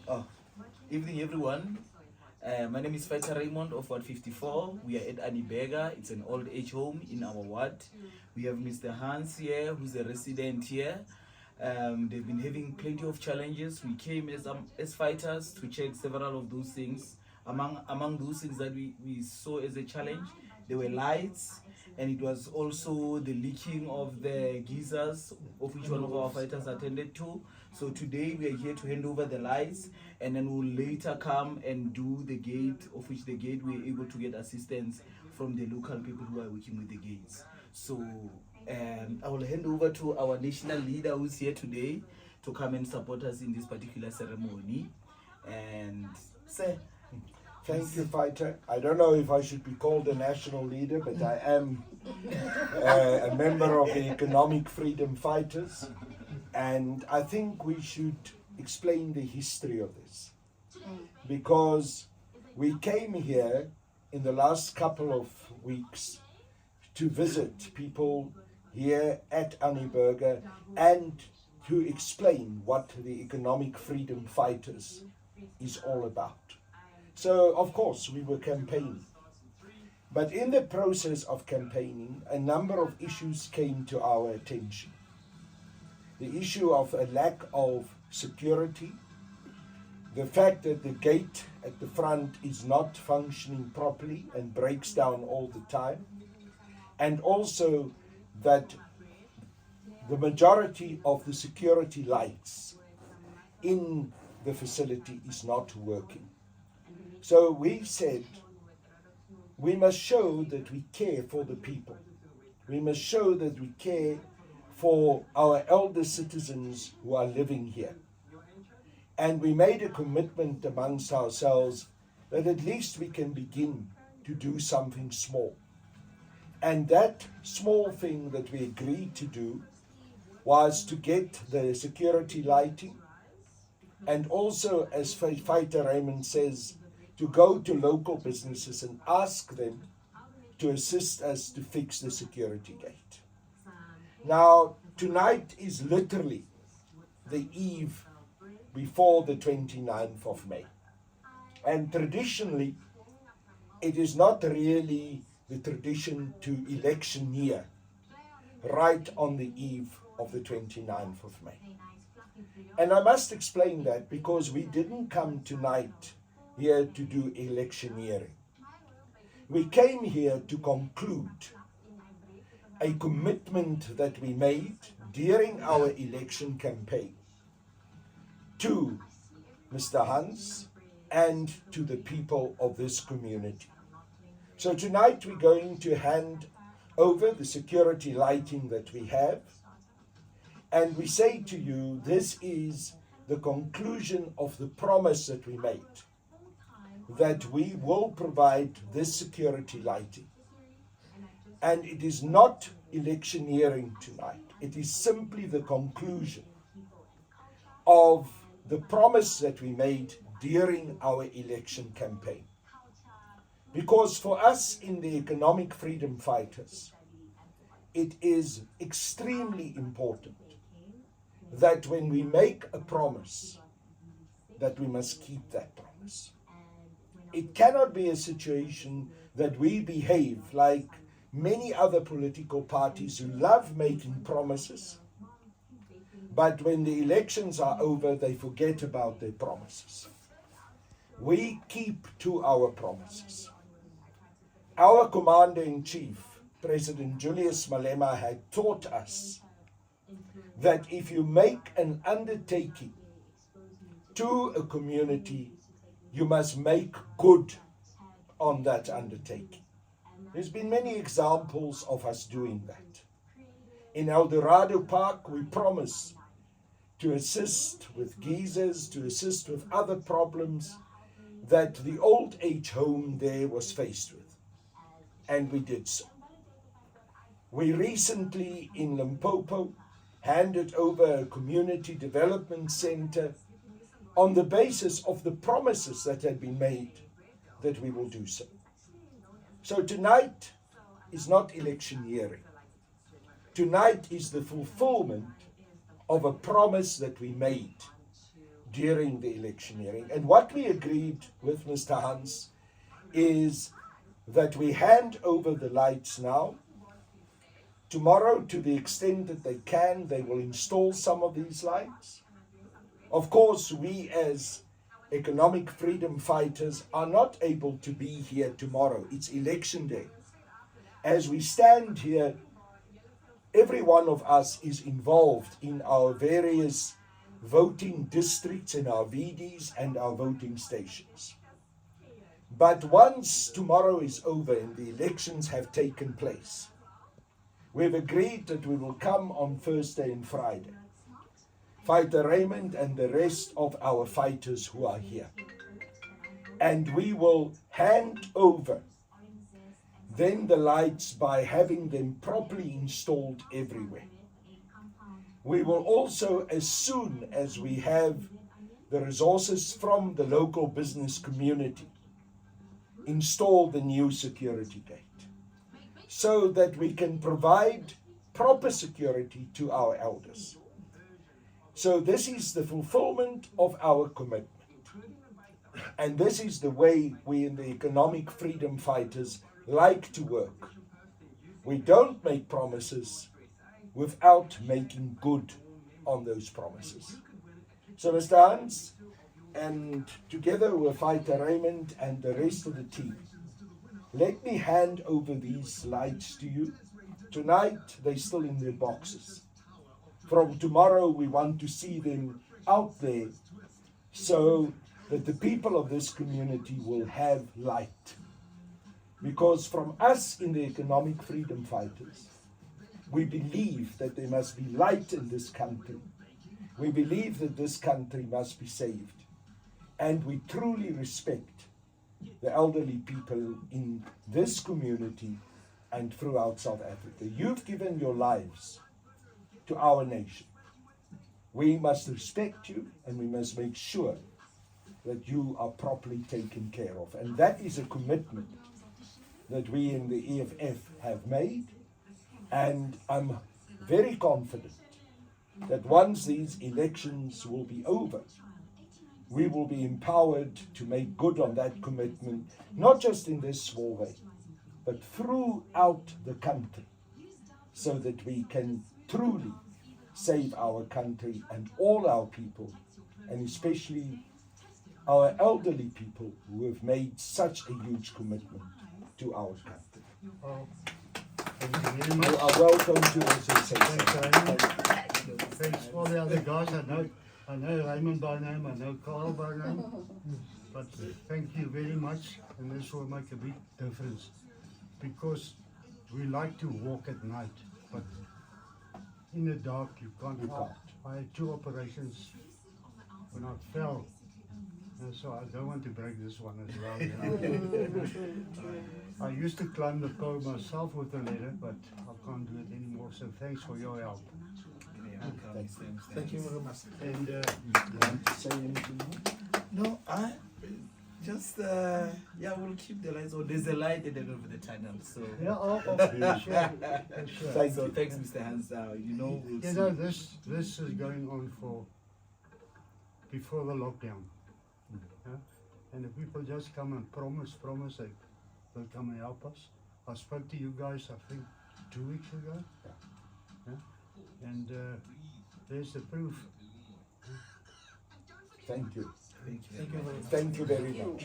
Oh, evening everyone. My name is Fighter Raymond of Ward 54. We are at Anibega. It's an old age home in our ward. We have Mr. Hans here, who's a resident here. They've been having plenty of challenges. We came as fighters to check several of those things. Among those things that we saw as a challenge, there were lights, and it was also the leaking of the geysers, of which one of our fighters attended to. So today we are here to hand over the lights, and then we'll later come and do the gate, of which the gate we are able to get assistance from the local people who are working with the gates. So I will hand over to our national leader who's here today to come and support us in this particular ceremony. And sir, thank you, Fighter. I don't know if I should be called a national leader, but I am a member of the Economic Freedom Fighters. And I think we should explain the history of this. Because we came here in the last couple of weeks to visit people here at Anibega and to explain what the Economic Freedom Fighters is all about. So, of course, we were campaigning. But in the process of campaigning, a number of issues came to our attention. The issue of a lack of security, the fact that the gate at the front is not functioning properly and breaks down all the time, and also that the majority of the security lights in the facility is not working. So we said we must show that we care for the people. We must show that we care for our elder citizens who are living here. And we made a commitment amongst ourselves that at least we can begin to do something small. And that small thing that we agreed to do was to get the security lighting, and also, as Fighter Raymond says, to go to local businesses and ask them to assist us to fix the security gate. Now, tonight is literally the eve before the 29th of May. And traditionally, it is not really the tradition to electioneer right on the eve of the 29th of May. And I must explain that because we didn't come tonight here to do electioneering. We came here to conclude a commitment that we made during our election campaign to Mr. Hans and to the people of this community. So tonight we're going to hand over the security lighting that we have, and we say to you, this is the conclusion of the promise that we made, that we will provide this security lighting. And it is not electioneering tonight. It is simply the conclusion of the promise that we made during our election campaign. Because for us in the Economic Freedom Fighters, it is extremely important that when we make a promise, that we must keep that promise. It cannot be a situation that we behave like many other political parties who love making promises, but when the elections are over, they forget about their promises. We keep to our promises. Our Commander-in-Chief, President Julius Malema, had taught us that if you make an undertaking to a community, you must make good on that undertaking. There's been many examples of us doing that. In Eldorado Park, we promised to assist with geysers, to assist with other problems that the old age home there was faced with. And we did so. We recently in Limpopo handed over a community development center on the basis of the promises that had been made that we will do so. So tonight is not electioneering. Tonight is the fulfillment of a promise that we made during the electioneering. And what we agreed with Mr. Hans is that we hand over the lights now. Tomorrow, to the extent that they can, they will install some of these lights. Of course, we as economic freedom fighters are not able to be here tomorrow. It's election day. As we stand here, every one of us is involved in our various voting districts, in our VDs and our voting stations. But once tomorrow is over and the elections have taken place, we've agreed that we will come on Thursday and Friday. Fighter Raymond and the rest of our fighters who are here. And we will hand over then the lights by having them properly installed everywhere. We will also, as soon as we have the resources from the local business community, install the new security gate so that we can provide proper security to our elders. So this is the fulfillment of our commitment. And this is the way we in the economic freedom fighters like to work. We don't make promises without making good on those promises. So Mr. Hans, and together with Fighter Raymond and the rest of the team, let me hand over these lights to you. Tonight, they're still in their boxes. From tomorrow, we want to see them out there so that the people of this community will have light. Because from us in the economic freedom fighters, we believe that there must be light in this country. We believe that this country must be saved. And we truly respect the elderly people in this community and throughout South Africa. You've given your lives to our nation. We must respect you and we must make sure that you are properly taken care of. And that is a commitment that we in the EFF have made. And I'm very confident that once these elections will be over, we will be empowered to make good on that commitment, not just in this small way, but throughout the country, so that we can truly save our country and all our people, and especially our elderly people who have made such a huge commitment to our country. Thank you very You much. are welcome to also say Thanks, something. Raymond. Thanks all the other guys. I know Raymond by name, I know Carl by name. But thank you very much, and this will make a big difference. Because we like to walk at night, but in the dark you can't. I had 2 operations when I fell. And so I don't want to break this one as well. You know. I used to climb the pole myself with a ladder, but I can't do it anymore. So thanks for your help. Thank you very much. And You want to say anything more? No, I just yeah, we'll keep the lights on. There's a light at the end of the tunnel, so yeah, for sure. For sure. Thank so you. thanks, Mr. Hans. You know, we'll You see. know, this is going on for before the lockdown. Yeah? And the people just come and promise they'll come and help us. I spoke to you guys, I think, 2 weeks ago. Yeah? And there's the proof. Thank you. Thank you. Thank you very much. Thank you very much.